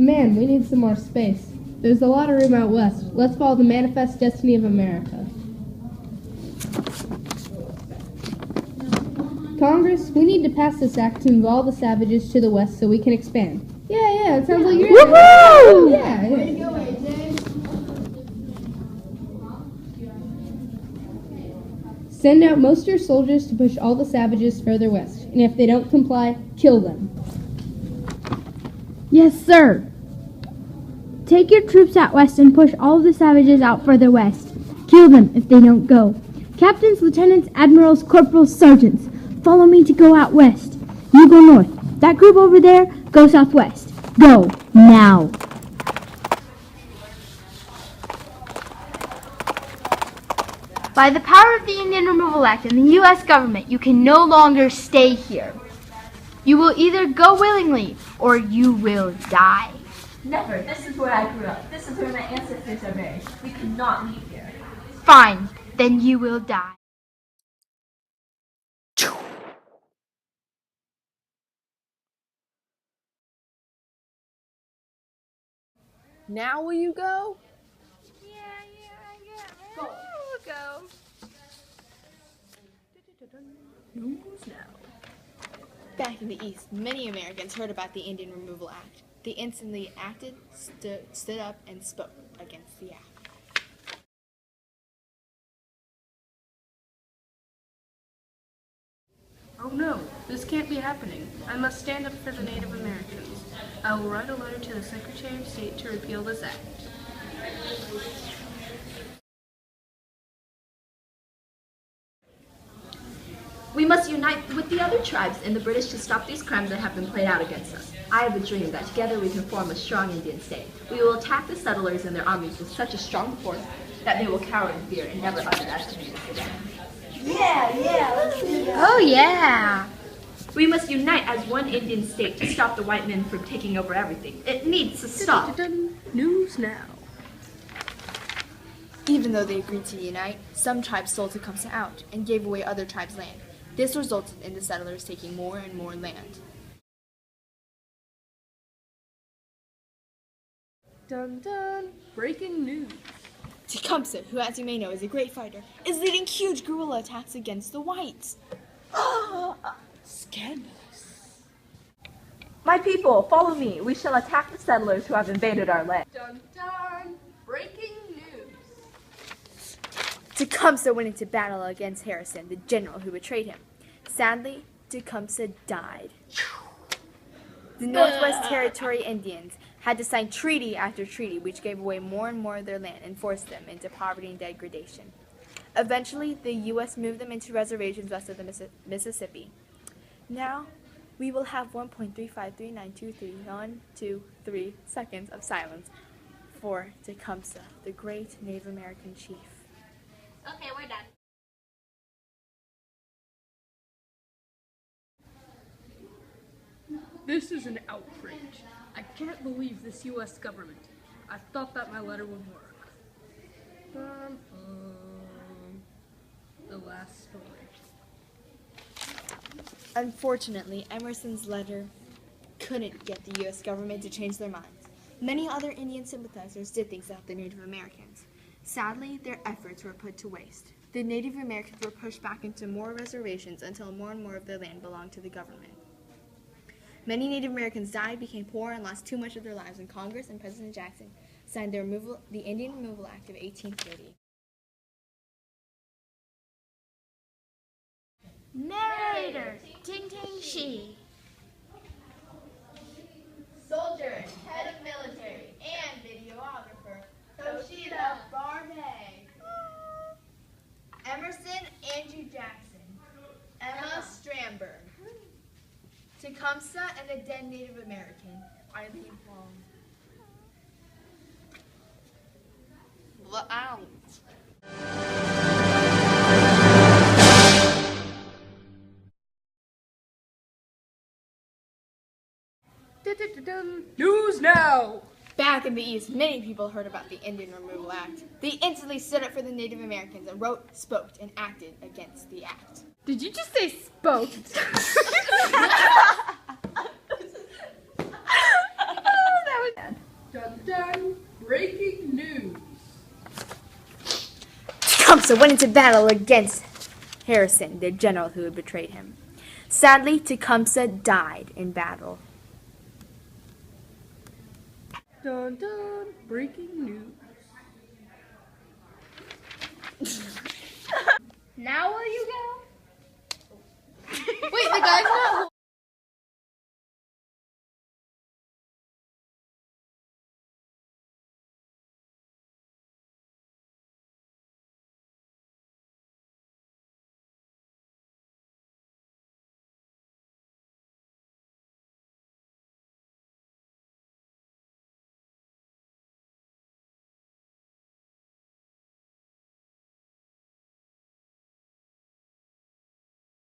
Man, we need some more space. There's a lot of room out west. Let's follow the manifest destiny of America. Congress, we need to pass this act to move all the savages to the west so we can expand. Yeah, it sounds like you're... Woohoo! Yeah. Way to go, AJ. Send out most of your soldiers to push all the savages further west, and if they don't comply, kill them. Yes, sir. Take your troops out west and push all of the savages out further west. Kill them if they don't go. Captains, lieutenants, admirals, corporals, sergeants, follow me to go out west. You go north. That group over there, go southwest. Go, now. By the power of the Indian Removal Act and the U.S. government, you can no longer stay here. You will either go willingly, or you will die. Never. This is where I grew up. This is where my ancestors are buried. We cannot leave here. Fine, then you will die. Now will you go? Go. Back in the East, many Americans heard about the Indian Removal Act. They instantly stood up and spoke against the act. Oh no, this can't be happening. I must stand up for the Native Americans. I will write a letter to the Secretary of State to repeal this act. We must unite with the other tribes and the British to stop these crimes that have been played out against us. I have a dream that together we can form a strong Indian state. We will attack the settlers and their armies with such a strong force that they will cower in fear and never underestimate us again. Let's do that. Oh yeah! We must unite as one Indian state to stop the white men from taking over everything. It needs to stop. News now. Even though they agreed to unite, some tribes sold Tecumseh out and gave away other tribes' land. This resulted in the settlers taking more and more land. Dun dun! Breaking news. Tecumseh, who as you may know is a great fighter, is leading huge guerrilla attacks against the whites. Scandalous. My people, follow me. We shall attack the settlers who have invaded our land. Dun dun! Breaking news. Tecumseh went into battle against Harrison, the general who betrayed him. Sadly, Tecumseh died. The Northwest Territory Indians had to sign treaty after treaty, which gave away more and more of their land and forced them into poverty and degradation. Eventually, the U.S. moved them into reservations west of the Mississippi. Now, we will have 1.353923 seconds of silence for Tecumseh, the great Native American chief. Okay, we're done. This is an outrage. I can't believe this U.S. government. I thought that my letter would work. The last story. Unfortunately, Emerson's letter couldn't get the U.S. government to change their minds. Many other Indian sympathizers did things to help the Native Americans. Sadly, their efforts were put to waste. The Native Americans were pushed back into more reservations until more and more of their land belonged to the government. Many Native Americans died, became poor, and lost too much of their lives when Congress and President Jackson signed the Indian Removal Act of 1830. Narrator, Ting She. Soldier, head of military, and videographer, Toshita, Barve. Emerson, Andrew Jackson. Emma, Stramberg. Tecumseh and a dead Native American, Eileen, Huang. News now! Back in the East, many people heard about the Indian Removal Act. They instantly stood up for the Native Americans and wrote, spoke, and acted against the act. Did you just say spoke? Oh, that was bad. Tecumseh went into battle against Harrison, the general who had betrayed him. Sadly, Tecumseh died in battle. Dun dun, breaking news. Now will you go? Wait, the guy